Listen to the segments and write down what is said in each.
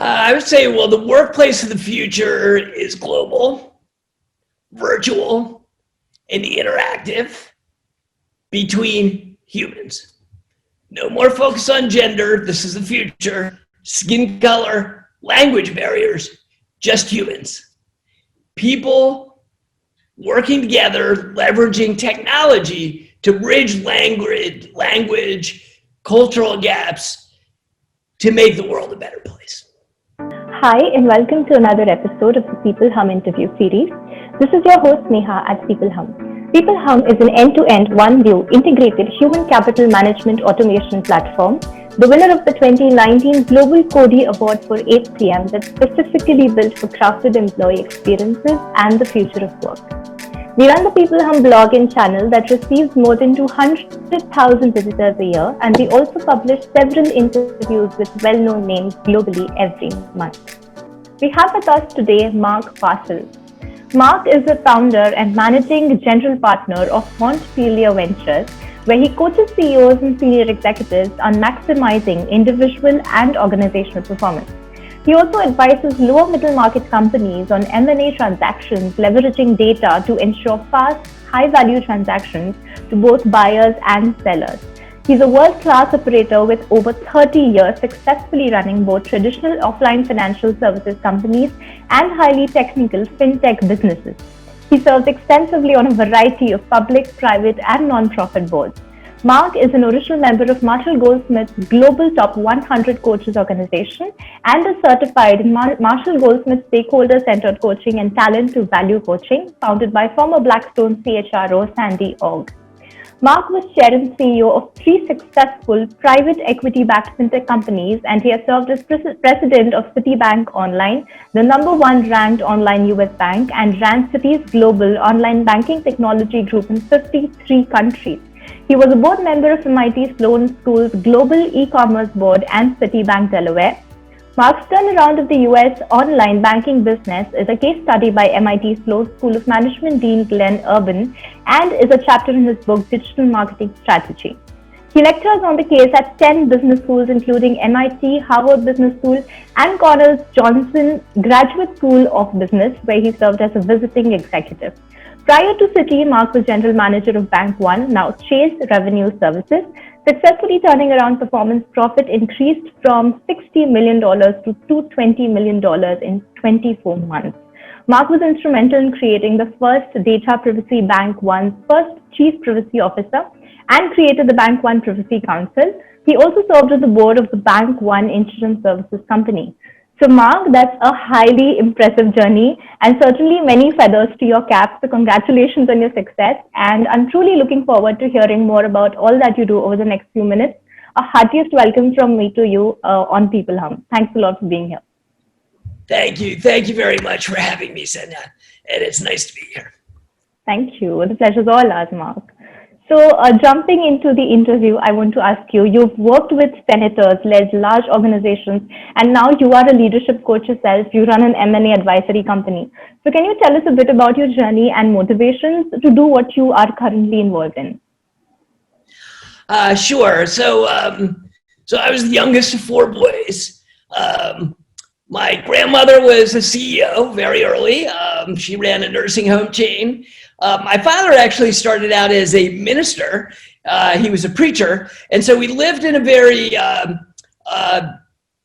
I would say, well, the workplace of the future is global, virtual, and interactive between humans. No more focus on gender. This is the future. Skin color, language barriers, just humans. People working together, leveraging technology to bridge language, cultural gaps to make the world a better place. Hi, and welcome to another episode of the peopleHum interview series. This is your host Neha at peopleHum. peopleHum is an end-to-end, one-view, integrated human capital management automation platform, the winner of the 2019 Global Cody Award for 8PM that's specifically built for crafted employee experiences and the future of work. We run the peopleHum blog and channel that receives more than 200,000 visitors a year, and we also publish several interviews with well-known names globally every month. We have with us today Mark Parsells. Mark is the founder and managing general partner of Montpelier Ventures, where he coaches CEOs and senior executives on maximizing individual and organizational performance. He also advises lower middle market companies on M&A transactions, leveraging data to ensure fast, high-value transactions to both buyers and sellers. He's a world-class operator with over 30 years successfully running both traditional offline financial services companies and highly technical fintech businesses. He serves extensively on a variety of public, private, and non-profit boards. Mark is an original member of Marshall Goldsmith's Global Top 100 Coaches organization and is certified in Marshall Goldsmith Stakeholder-Centered Coaching and Talent to Value Coaching, founded by former Blackstone CHRO Sandy Ogg. Mark was chair and CEO of 3 successful private equity-backed fintech companies, and he has served as president of Citibank Online, the #1 ranked online US bank, and ran Citi's global online banking technology group in 53 countries. He was a board member of MIT Sloan School's Global E-commerce Board and Citibank Delaware. Mark's turnaround of the US online banking business is a case study by MIT Sloan School of Management Dean Glenn Urban and is a chapter in his book, Digital Marketing Strategy. He lectures on the case at 10 business schools, including MIT, Harvard Business School, and Cornell Johnson Graduate School of Business, where he served as a visiting executive. Prior to Citi, Mark was general manager of Bank One, now Chase Revenue Services, successfully turning around performance. Profit increased from $60 million to $220 million in 24 months. Mark was instrumental in creating the first Data Privacy Bank One's first chief privacy officer and created the Bank One Privacy Council. He also served on the board of the Bank One Insurance Services Company. So Mark, that's a highly impressive journey and certainly many feathers to your cap. So congratulations on your success. And I'm truly looking forward to hearing more about all that you do over the next few minutes. A heartiest welcome from me to you on peopleHum. Thanks a lot for being here. Thank you. Thank you very much for having me, Senya. And it's nice to be here. Thank you. The pleasure's all ours, Mark. So jumping into the interview, I want to ask you, you've worked with senators, led large organizations, and now you are a leadership coach yourself. You run an M&A advisory company. So can you tell us a bit about your journey and motivations to do what you are currently involved in? Sure. So I was the youngest of 4 boys. My grandmother was a CEO very early. She ran a nursing home chain. My father actually started out as a minister. He was a preacher. And so we lived in a very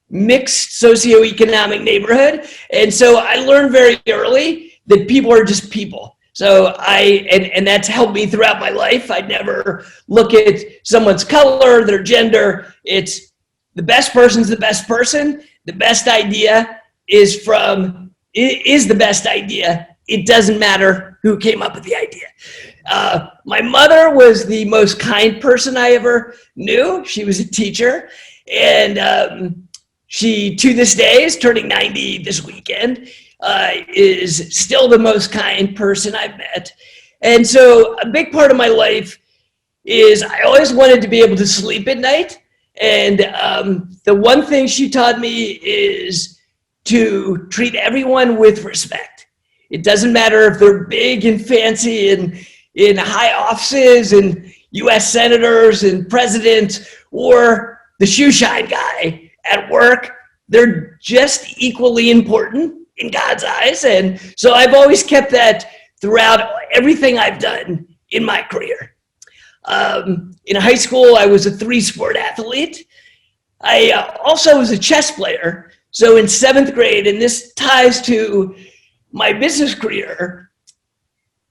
mixed socioeconomic neighborhood. And so I learned very early that people are just people. So and that's helped me throughout my life. I never look at someone's color, their gender. It's the best person's the best person. The best idea is the best idea. It doesn't matter who came up with the idea. My mother was the most kind person I ever knew. She was a teacher, and she, to this day, is turning 90 this weekend, is still the most kind person I've met. And so a big part of my life is I always wanted to be able to sleep at night. And the one thing she taught me is to treat everyone with respect. It doesn't matter if they're big and fancy and in high offices and US senators and presidents or the shoe shine guy at work. they're just equally important in God's eyes. And so I've always kept that throughout everything I've done in my career. In high school, I was a 3-sport athlete. I also was a chess player. So in 7th grade, and this ties to my business career,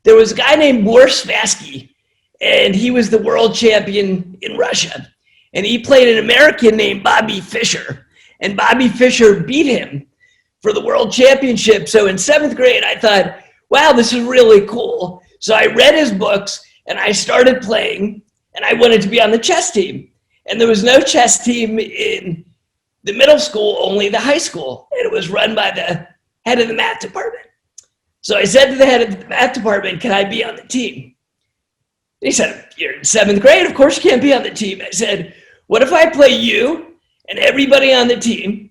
there was a guy named Boris Spassky, and he was the world champion in Russia. And he played an American named Bobby Fischer. And Bobby Fischer beat him for the world championship. So in 7th grade, I thought, wow, this is really cool. So I read his books and I started playing, and I wanted to be on the chess team. And there was no chess team in the middle school, only the high school. And it was run by the head of the math department. So I said to the head of the math department, can I be on the team? He said, you're in 7th grade, of course you can't be on the team. I said, what if I play you and everybody on the team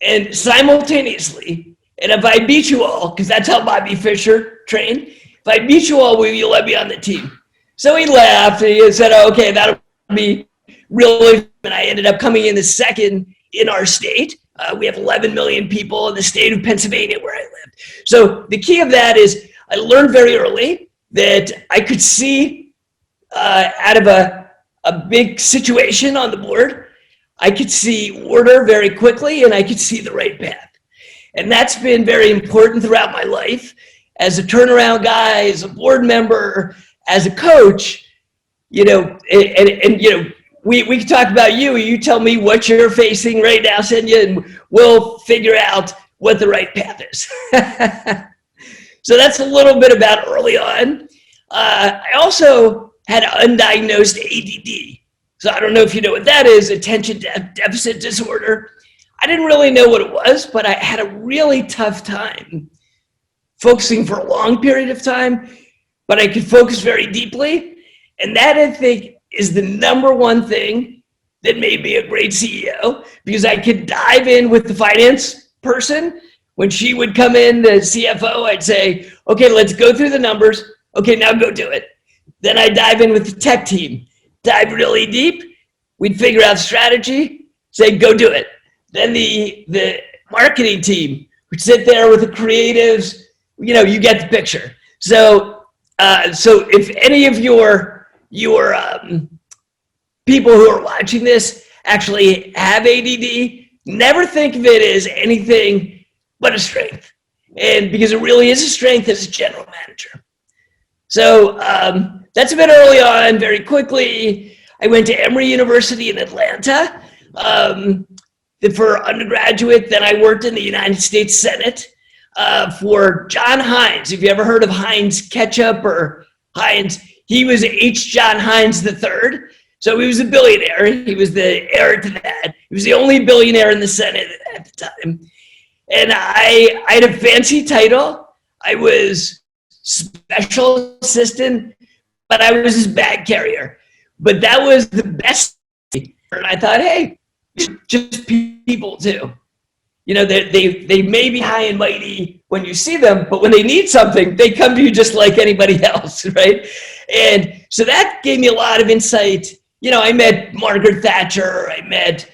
and simultaneously, and if I beat you all, because that's how Bobby Fischer trained, if I beat you all, will you let me on the team? So he laughed and he said, oh, okay, that'll be really, and I ended up coming in the second in our state. We have 11 million people in the state of Pennsylvania where I lived. So the key of that is I learned very early that I could see out of a big situation on the board, I could see order very quickly and I could see the right path. And that's been very important throughout my life as a turnaround guy, as a board member, as a coach, you know, and you know, we can talk about you. You tell me what you're facing right now, Senya, and we'll figure out what the right path is. So that's a little bit about early on. I also had undiagnosed ADD. So I don't know if you know what that is, attention deficit disorder. I didn't really know what it was, but I had a really tough time focusing for a long period of time, but I could focus very deeply. And that, I think, is the number one thing that made me a great CEO, because I could dive in with the finance person. When she would come in, the CFO, I'd say, okay, let's go through the numbers. Okay, now go do it. Then I'd dive in with the tech team, dive really deep. We'd figure out strategy, say, go do it. Then the marketing team would sit there with the creatives. You know, you get the picture. So if any of your people who are watching this actually have ADD, never think of it as anything but a strength. And because it really is a strength as a general manager. So that's a bit early on. Very quickly, I went to Emory University in Atlanta for undergraduate. Then I worked in the United States Senate for John Heinz. If you ever heard of Heinz ketchup or Heinz, he was H. John Heinz III. So he was a billionaire. He was the heir to that. He was the only billionaire in the Senate at the time. And I had a fancy title. I was special assistant, but I was his bag carrier. But that was the best. And I thought, hey, just people too. You know, they may be high and mighty when you see them, but when they need something, they come to you just like anybody else, right? And so that gave me a lot of insight. You know, I met Margaret Thatcher. I met,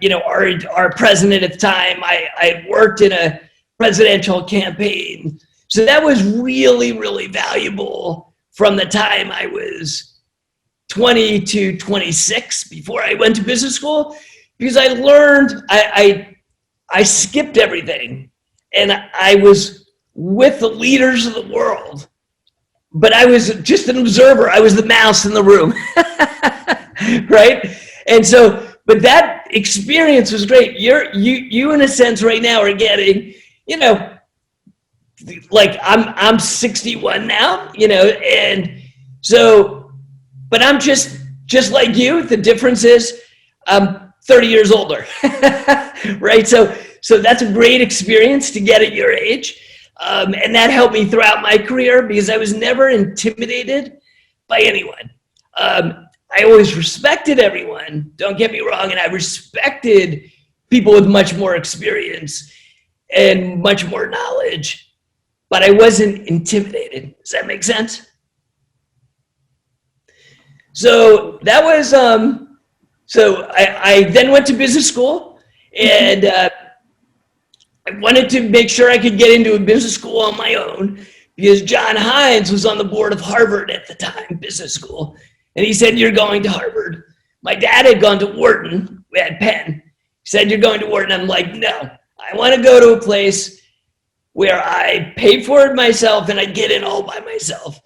you know, our president at the time. I worked in a presidential campaign. So that was really, really valuable from the time I was 20 to 26 before I went to business school, because I learned, I skipped everything and I was with the leaders of the world, but I was just an observer. I was the mouse in the room, right? And so, but that experience was great. You in a sense right now are getting, you know, like I'm 61 now, you know, and so, but I'm just like you. The difference is I'm 30 years older, right? So that's a great experience to get at your age. And that helped me throughout my career because I was never intimidated by anyone. I always respected everyone, don't get me wrong, and I respected people with much more experience and much more knowledge, but I wasn't intimidated. Does that make sense? So that was, so I then went to business school, And I wanted to make sure I could get into a business school on my own because John Hines was on the board of Harvard at the time, business school. And he said, you're going to Harvard. My dad had gone to Wharton at Penn. He said, you're going to Wharton. I'm like, no, I want to go to a place where I pay for it myself and I get in all by myself.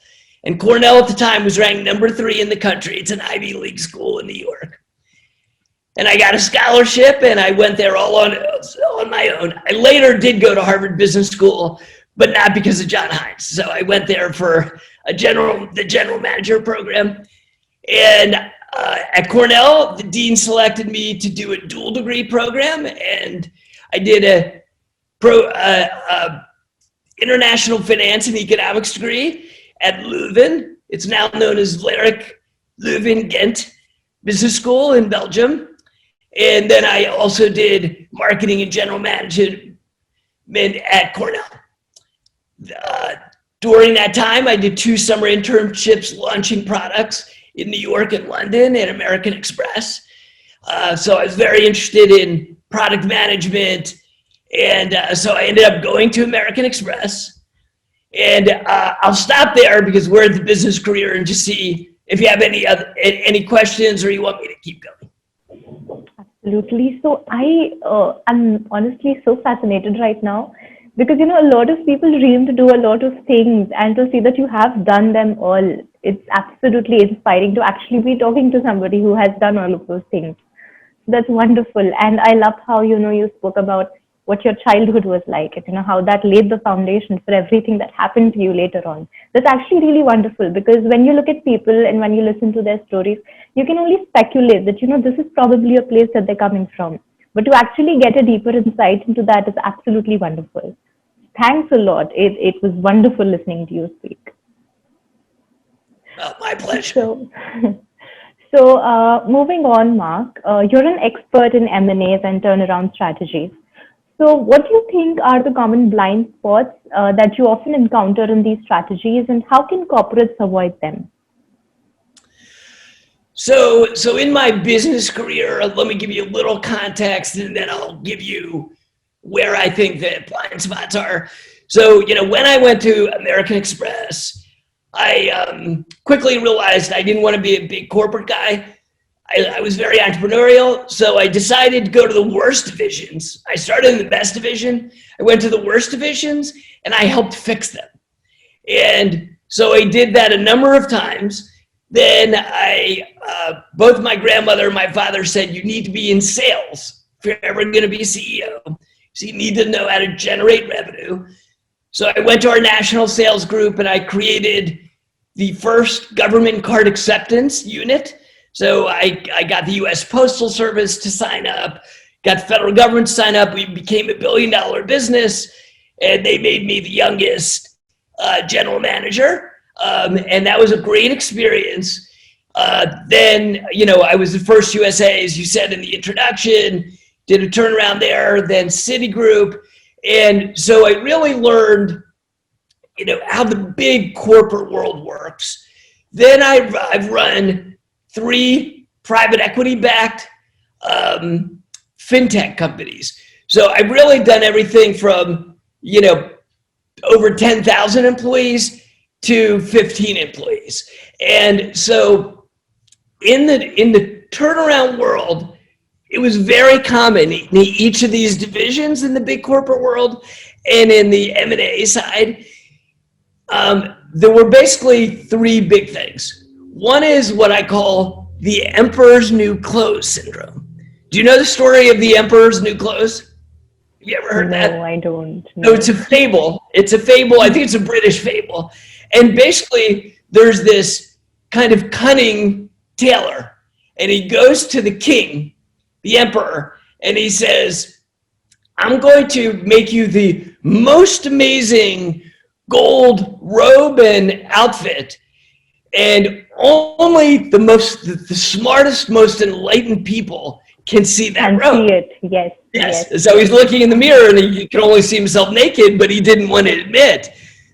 And Cornell at the time was ranked #3 in the country. It's an Ivy League school in New York. And I got a scholarship and I went there all on my own. I later did go to Harvard Business School, but not because of John Hines. So I went there for the general manager program. And at Cornell, the dean selected me to do a dual degree program. And I did a international finance and economics degree at Leuven. It's now known as Vlerick Leuven Ghent Business School in Belgium. And then I also did marketing and general management at Cornell. During that time, I did 2 summer internships launching products in New York and London at American Express. So I was very interested in product management. And so I ended up going to American Express. And I'll stop there because we're at the business career and just see if you have any questions or you want me to keep going. Absolutely. So I'm honestly so fascinated right now because, a lot of people dream to do a lot of things, and to see that you have done them all, it's absolutely inspiring to actually be talking to somebody who has done all of those things. That's wonderful. And I love how, you spoke about what your childhood was like, and how that laid the foundation for everything that happened to you later on. That's actually really wonderful, because when you look at people and when you listen to their stories, you can only speculate that, this is probably a place that they're coming from. But to actually get a deeper insight into that is absolutely wonderful. Thanks a lot. It was wonderful listening to you speak. My pleasure. So moving on, Mark, you're an expert in M&As and turnaround strategies. So what do you think are the common blind spots that you often encounter in these strategies, and how can corporates avoid them? So in my business career, let me give you a little context and then I'll give you where I think the blind spots are. So, when I went to American Express, I quickly realized I didn't want to be a big corporate guy. I was very entrepreneurial, so I decided to go to the worst divisions. I started in the best division. I went to the worst divisions, and I helped fix them. And so I did that a number of times. Then both my grandmother and my father said, you need to be in sales if you're ever going to be CEO. So you need to know how to generate revenue. So I went to our national sales group, and I created the first government card acceptance unit. So I got the US Postal Service to sign up, got the federal government to sign up. We became $1 billion business, and they made me the youngest general manager. And that was a great experience. Then, I was the first USA, as you said in the introduction, did a turnaround there, then Citigroup. And so I really learned, how the big corporate world works. Then I've run 3 private equity-backed fintech companies. So I've really done everything from, over 10,000 employees to 15 employees. And so in the turnaround world, it was very common in each of these divisions in the big corporate world and in the M&A side. There were basically 3 big things. One is what I call the Emperor's New Clothes syndrome. Do you know the story of the Emperor's New Clothes? Have you ever heard that? No, I don't. No, it's a fable. It's a fable. I think it's a British fable. And basically, there's this kind of cunning tailor, and he goes to the king, the emperor, and he says, I'm going to make you the most amazing gold robe and outfit, and only the smartest, most enlightened people can see that robe. See it, yes. Yes. So he's looking in the mirror and he can only see himself naked, but he didn't want to admit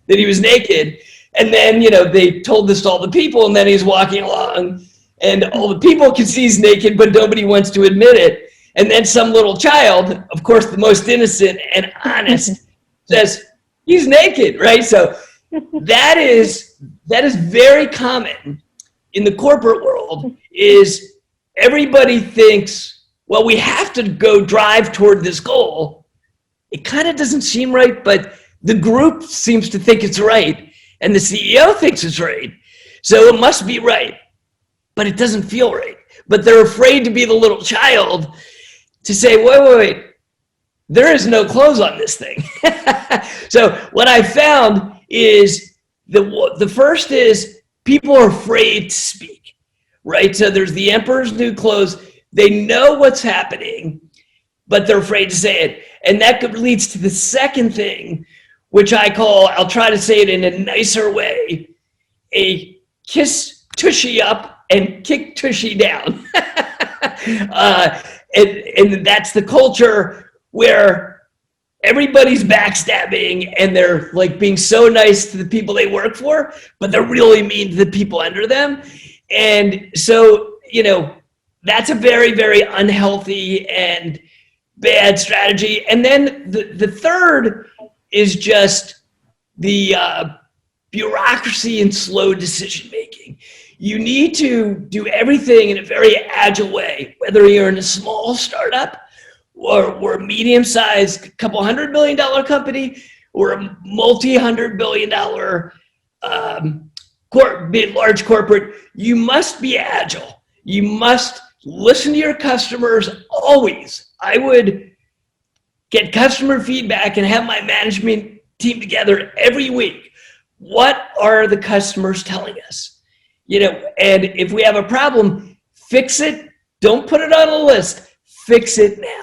that he was naked. And then, they told this to all the people, and then he's walking along and all the people can see he's naked, but nobody wants to admit it. And then some little child, of course, the most innocent and honest, says, he's naked, right? So that is very common in the corporate world, is everybody thinks, well, we have to go drive toward this goal. It kind of doesn't seem right, but the group seems to think it's right, and the CEO thinks it's right. So it must be right, but it doesn't feel right. But they're afraid to be the little child to say, wait, there is no clothes on this thing. So what I found is the first is people are afraid to speak, right? So there's the emperor's new clothes. They know what's happening, but they're afraid to say it. And that leads to the second thing, which I call, I'll try to say it in a nicer way, a kiss tushy up and kick tushy down. And that's the culture where everybody's backstabbing and they're like being so nice to the people they work for, but they're really mean to the people under them. And so, that's a very, very unhealthy and bad strategy. And then the third is just the bureaucracy and slow decision making. You need to do everything in a very agile way, whether you're in a small startup or a medium-sized, couple $100 million company, or a multi-$100 billion large corporate. You must be agile. You must listen to your customers always. I would get customer feedback and have my management team together every week. What are the customers telling us? And if we have a problem, fix it. Don't put it on a list. Fix it now.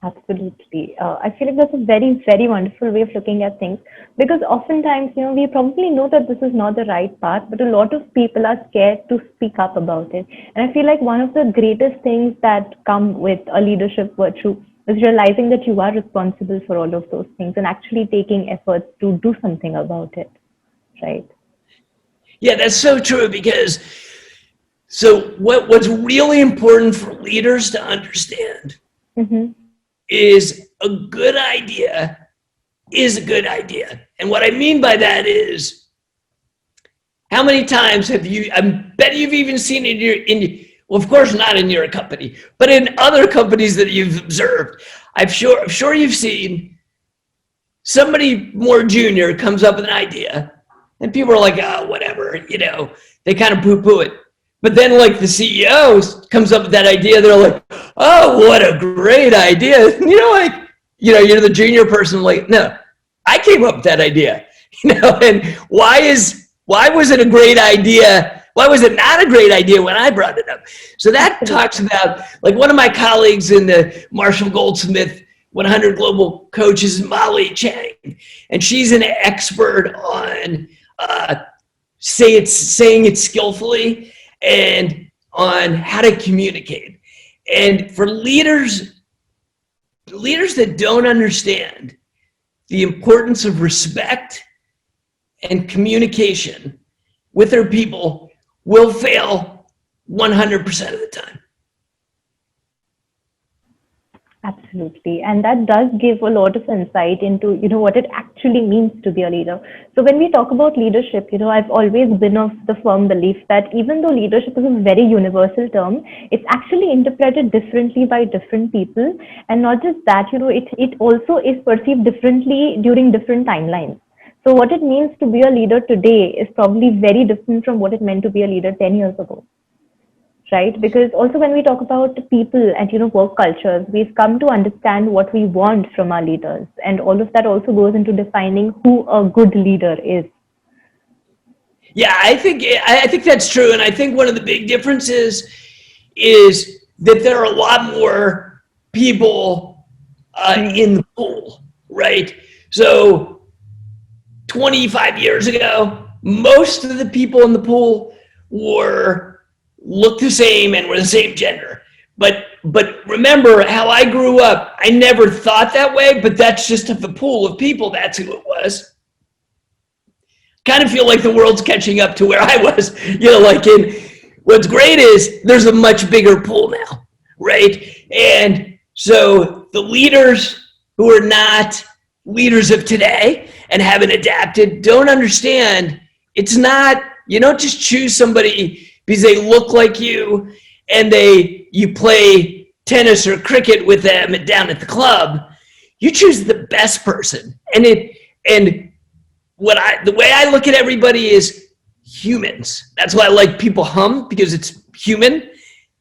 Absolutely. I feel like that's a very, very wonderful way of looking at things, because oftentimes, we probably know that this is not the right path, but a lot of people are scared to speak up about it. And I feel like one of the greatest things that come with a leadership virtue is realizing that you are responsible for all of those things and actually taking efforts to do something about it, right? Yeah, that's so true, because what's really important for leaders to understand is a good idea is a good idea. And what I mean by that is, how many times have you, I bet you've even seen well, of course not in your company, but in other companies that you've observed, I'm sure you've seen somebody more junior comes up with an idea and people are like, oh, whatever, they kind of poo-poo it. But then like the CEO comes up with that idea, they're like, oh, what a great idea. You're the junior person, like, no, I came up with that idea. And why was it a great idea? Why was it not a great idea when I brought it up? So that talks about, like, one of my colleagues in the Marshall Goldsmith 100 Global Coaches, Molly Chang, and she's an expert on saying it skillfully and on how to communicate. And for leaders that don't understand the importance of respect and communication with their people will fail 100% of the time. Absolutely. And that does give a lot of insight into, what it actually means to be a leader. So when we talk about leadership, I've always been of the firm belief that even though leadership is a very universal term, it's actually interpreted differently by different people. And not just that, it also is perceived differently during different timelines. So what it means to be a leader today is probably very different from what it meant to be a leader 10 years ago. Right? Because also when we talk about people and, work cultures, we've come to understand what we want from our leaders. And all of that also goes into defining who a good leader is. Yeah, I think that's true. And I think one of the big differences is that there are a lot more people in the pool, right? So 25 years ago, most of the people in the pool looked the same and were the same gender. But remember how I grew up, I never thought that way, but that's just of the pool of people, that's who it was. Kind of feel like the world's catching up to where I was, like What's great is there's a much bigger pool now, right? And so the leaders who are not leaders of today and haven't adapted don't understand it's not, you don't just choose somebody because they look like you and you play tennis or cricket with them down at the club. You choose the best person. And the way I look at everybody is humans. That's why I like peopleHum, because it's human.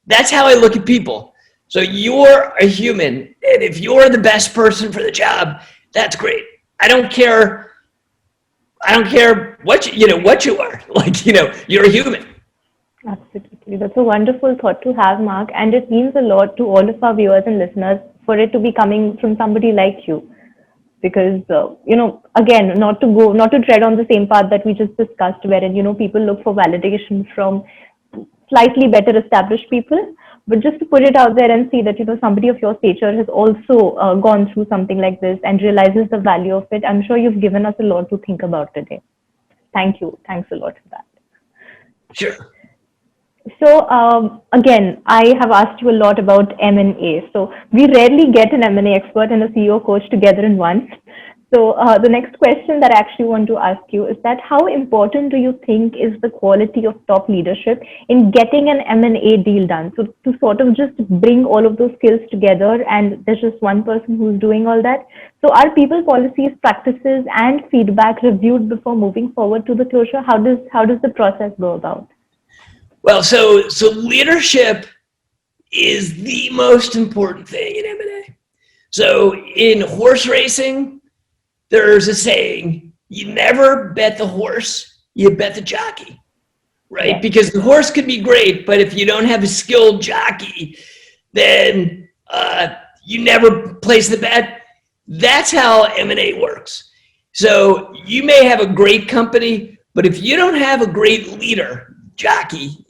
That's how I look at people. So you're a human, and if you're the best person for the job, that's great. I don't care what you are. You're a human. Absolutely. That's a wonderful thought to have, Mark. And it means a lot to all of our viewers and listeners for it to be coming from somebody like you. Because, again, not to tread on the same path that we just discussed, wherein, people look for validation from slightly better established people. But just to put it out there and see that, somebody of your stature has also gone through something like this and realizes the value of it. I'm sure you've given us a lot to think about today. Thank you. Thanks a lot for that. Sure. So again, I have asked you a lot about M&A. So we rarely get an M&A expert and a CEO coach together in one. So the next question that I actually want to ask you is that how important do you think is the quality of top leadership in getting an M&A deal done? So to sort of just bring all of those skills together and there's just one person who's doing all that. So are people policies, practices and feedback reviewed before moving forward to the closure? How does the process go about? Well, so leadership is the most important thing in M&A. So in horse racing, there's a saying, you never bet the horse, you bet the jockey, right? Yeah. Because the horse could be great, but if you don't have a skilled jockey, then you never place the bet. That's how M&A works. So you may have a great company, but if you don't have a great leader, jockey,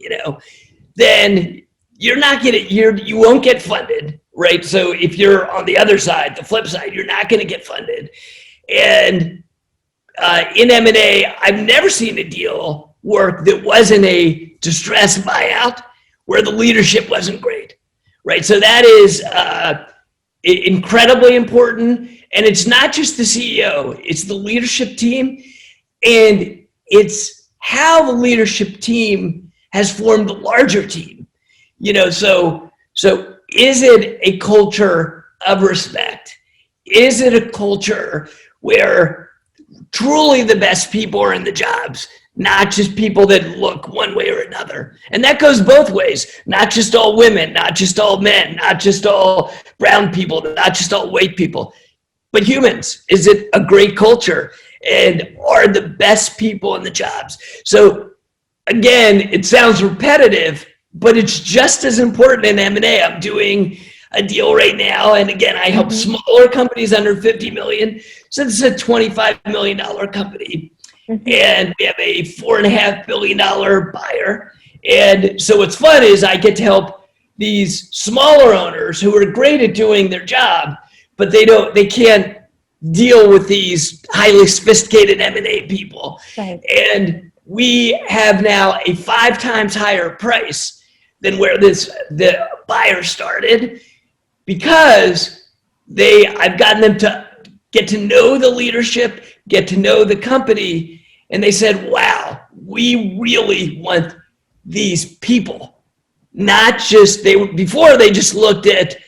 then you won't get funded, right? So if you're on the other side, the flip side, you're not going to get funded. And in M&A, I've never seen a deal work that wasn't a distressed buyout where the leadership wasn't great, right? So that is incredibly important. And it's not just the CEO, it's the leadership team. And it's how the leadership team has formed the larger team. So is it a culture of respect? Is it a culture where truly the best people are in the jobs, not just people that look one way or another? And that goes both ways, not just all women, not just all men, not just all brown people, not just all white people, but humans. Is it a great culture? And are the best people in the jobs? So again, it sounds repetitive, but it's just as important in M&A. I'm doing a deal right now, and again, I help smaller companies under 50 million. So this is a $25 million company, and we have a $4.5 billion buyer. And so what's fun is I get to help these smaller owners who are great at doing their job, but they can't deal with these highly sophisticated M&A people. Right. And we have now a 5 times higher price than where the buyer started, because I've gotten them to get to know the leadership, get to know the company, and they said, wow, we really want these people. Not just, before they just looked at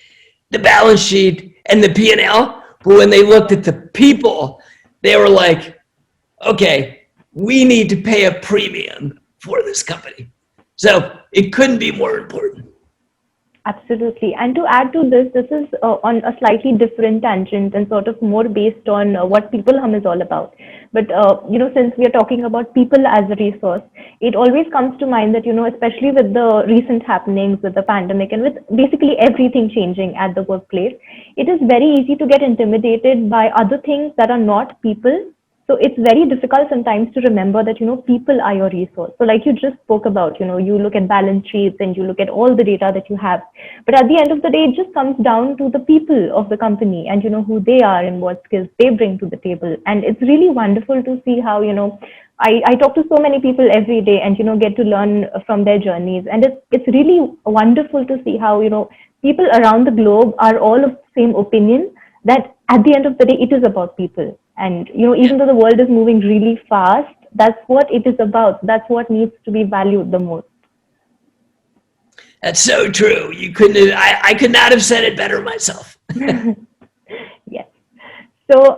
the balance sheet and the P&L, but when they looked at the people, they were like, okay, we need to pay a premium for this company. So it couldn't be more important. Absolutely. And to add to this is on a slightly different tangent and sort of more based on what peopleHum is all about. But, since we are talking about people as a resource, it always comes to mind that, especially with the recent happenings with the pandemic and with basically everything changing at the workplace, it is very easy to get intimidated by other things that are not people So it's very difficult sometimes to remember that, people are your resource. So like you just spoke about, you look at balance sheets and you look at all the data that you have. But at the end of the day, it just comes down to the people of the company and, who they are and what skills they bring to the table. And it's really wonderful to see how, I talk to so many people every day and, get to learn from their journeys. And it's really wonderful to see how, people around the globe are all of the same opinion that at the end of the day, it is about people. And, even though the world is moving really fast, that's what it is about. That's what needs to be valued the most. That's so true. You couldn't have, I could not have said it better myself. Yes. So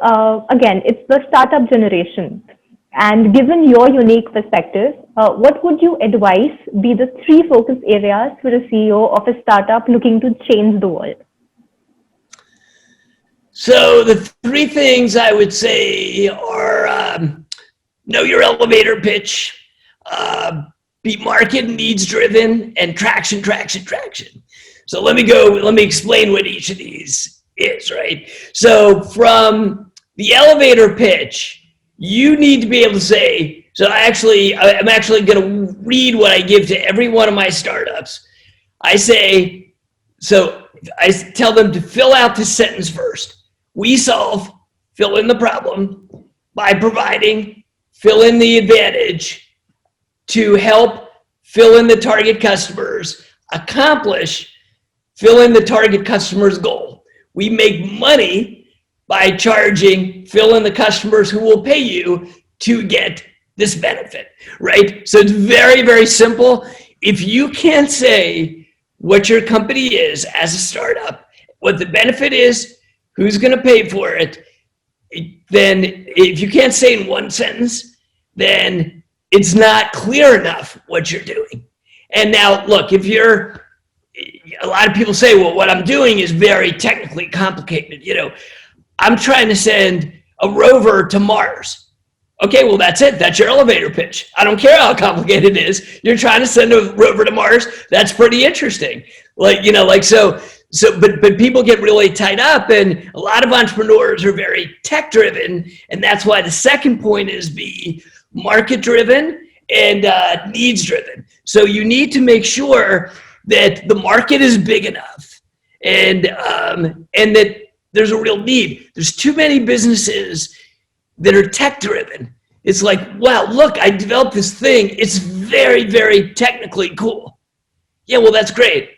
again, it's the startup generation. And given your unique perspective, what would you advise be the 3 focus areas for a CEO of a startup looking to change the world? So the 3 things I would say are know your elevator pitch, be market needs driven, and traction. So let me explain what each of these is, right? So from the elevator pitch, you need to be able to say, so I'm actually going to read what I give to every one of my startups. I tell them to fill out this sentence first. We solve, fill in the problem, by providing, fill in the advantage, to help, fill in the target customers, accomplish, fill in the target customer's goal. We make money by charging, fill in the customers who will pay you to get this benefit, right? So it's very, very simple. If you can't say what your company is as a startup, what the benefit is, who's going to pay for it, then if you can't say in one sentence, then it's not clear enough what you're doing. And now, look, a lot of people say, well, what I'm doing is very technically complicated. I'm trying to send a rover to Mars. Okay, well, that's it. That's your elevator pitch. I don't care how complicated it is. You're trying to send a rover to Mars. That's pretty interesting. But people get really tied up, and a lot of entrepreneurs are very tech driven. And that's why the second point is be market driven and needs driven. So you need to make sure that the market is big enough and that there's a real need. There's too many businesses that are tech driven. It's like, wow, look, I developed this thing. It's very, very technically cool. Yeah, well, that's great.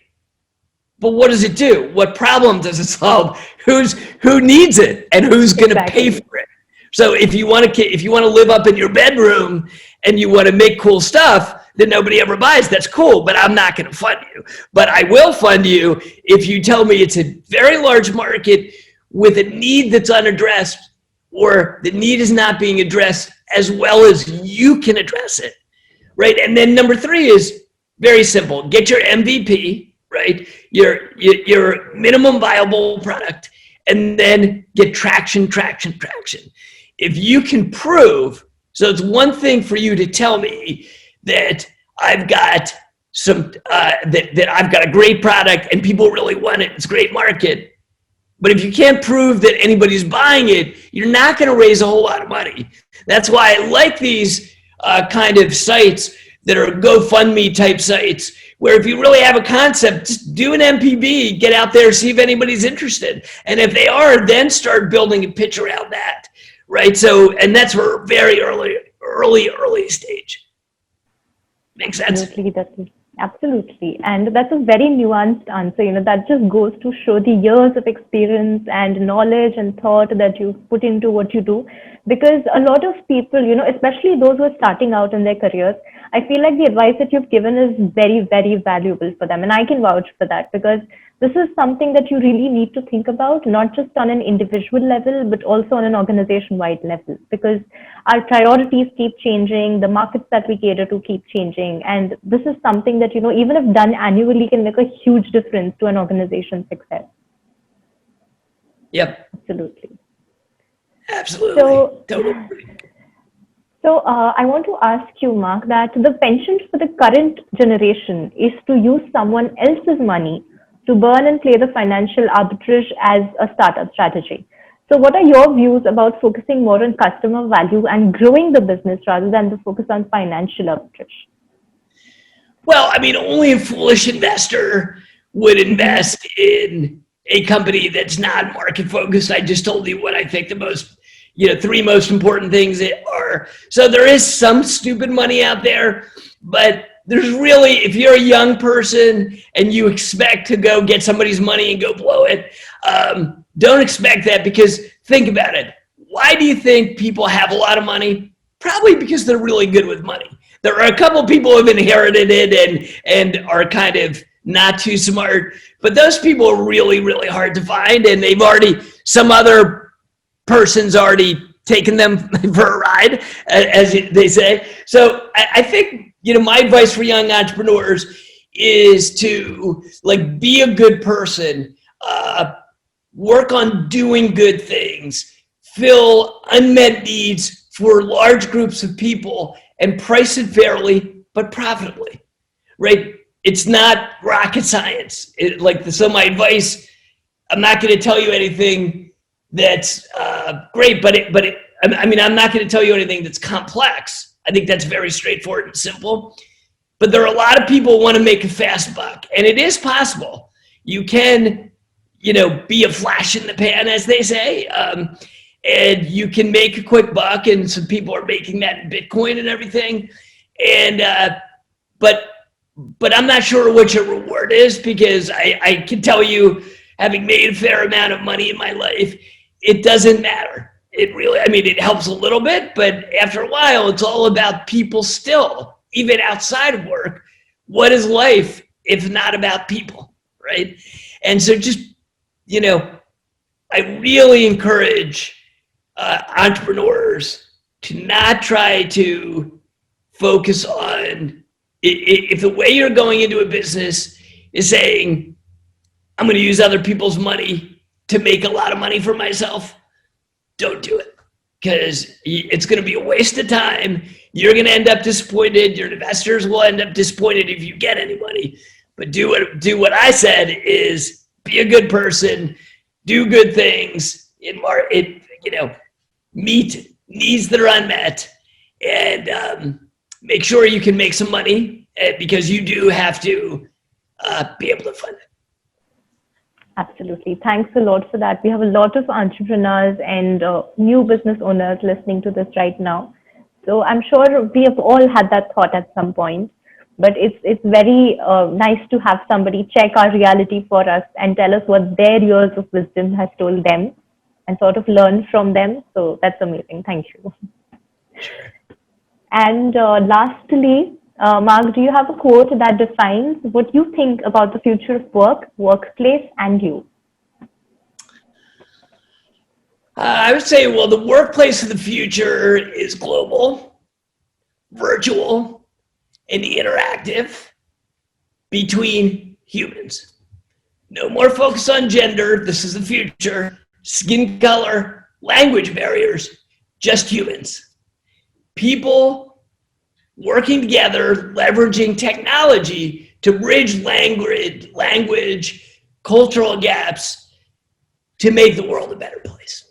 But what does it do? What problem does it solve? Who needs it and who's going to pay for it? So if you want to live up in your bedroom and you want to make cool stuff that nobody ever buys, that's cool, but I'm not going to fund you. But I will fund you if you tell me it's a very large market with a need that's unaddressed, or the need is not being addressed as well as you can address it, right? And then number 3 is very simple. Get your MVP, right? Your minimum viable product, and then get traction. If you can prove, so it's one thing for you to tell me that I've got that I've got a great product and people really want it, it's a great market. But if you can't prove that anybody's buying it, you're not going to raise a whole lot of money. That's why I like these kind of sites that are GoFundMe type sites, where if you really have a concept, just do an MPB, get out there, see if anybody's interested. And if they are, then start building a pitch around that, right? So, and that's for very early stage. Makes sense? Absolutely. And that's a very nuanced answer. That just goes to show the years of experience and knowledge and thought that you put into what you do. Because a lot of people, especially those who are starting out in their careers, I feel like the advice that you've given is very, very valuable for them. And I can vouch for that, because this is something that you really need to think about, not just on an individual level, but also on an organization-wide level, because our priorities keep changing, the markets that we cater to keep changing. And this is something that, even if done annually, can make a huge difference to an organization's success. Yep. Absolutely. So I want to ask you, Mark, that the penchant for the current generation is to use someone else's money to burn and play the financial arbitrage as a startup strategy. So what are your views about focusing more on customer value and growing the business rather than the focus on financial arbitrage? Well, I mean, only a foolish investor would invest in a company that's not market focused. I just told you what I think the most, three most important things are. So there is some stupid money out there, but there's really, if you're a young person and you expect to go get somebody's money and go blow it, don't expect that, because think about it. Why do you think people have a lot of money? Probably because they're really good with money. There are a couple people who have inherited it and are kind of not too smart, but those people are really, really hard to find, and some other person's already taken them for a ride, as they say. So I think, my advice for young entrepreneurs is to be a good person, work on doing good things, fill unmet needs for large groups of people, and price it fairly but profitably, right? It's not rocket science. So my advice, I'm not going to tell you anything that's great, I'm not going to tell you anything that's complex. I think that's very straightforward and simple. But there are a lot of people who want to make a fast buck, and it is possible. You can, be a flash in the pan, as they say, and you can make a quick buck, and some people are making that in Bitcoin and everything. And but I'm not sure what your reward is, because I can tell you, having made a fair amount of money in my life, it doesn't matter. It really, it helps a little bit, but after a while, it's all about people still, even outside of work. What is life if not about people, right? And so just, I really encourage entrepreneurs to not try to focus on, if the way you're going into a business is saying, I'm going to use other people's money to make a lot of money for myself, don't do it, because it's going to be a waste of time. You're going to end up disappointed. Your investors will end up disappointed if you get any money. But do what I said, is be a good person, do good things, meet needs that are unmet, and make sure you can make some money, because you do have to be able to fund it. Absolutely. Thanks a lot for that. We have a lot of entrepreneurs and new business owners listening to this right now. So I'm sure we have all had that thought at some point, but it's very nice to have somebody check our reality for us and tell us what their years of wisdom has told them, and sort of learn from them. So that's amazing. Thank you. Sure. And lastly, Mark, do you have a quote that defines what you think about the future of work, workplace, and you? I would say, well, the workplace of the future is global, virtual, and interactive between humans. No more focus on gender. This is the future. Skin color, language barriers, just humans. People working together, leveraging technology to bridge language, cultural gaps, to make the world a better place.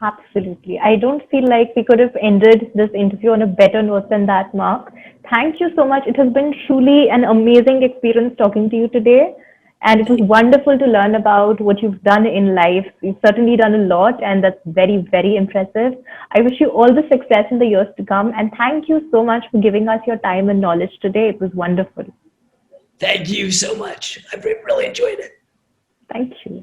Absolutely. I don't feel like we could have ended this interview on a better note than that, Mark. Thank you so much. It has been truly an amazing experience talking to you today. And it was wonderful to learn about what you've done in life. You've certainly done a lot, and that's very, very impressive. I wish you all the success in the years to come. And thank you so much for giving us your time and knowledge today. It was wonderful. Thank you so much. I've really enjoyed it. Thank you.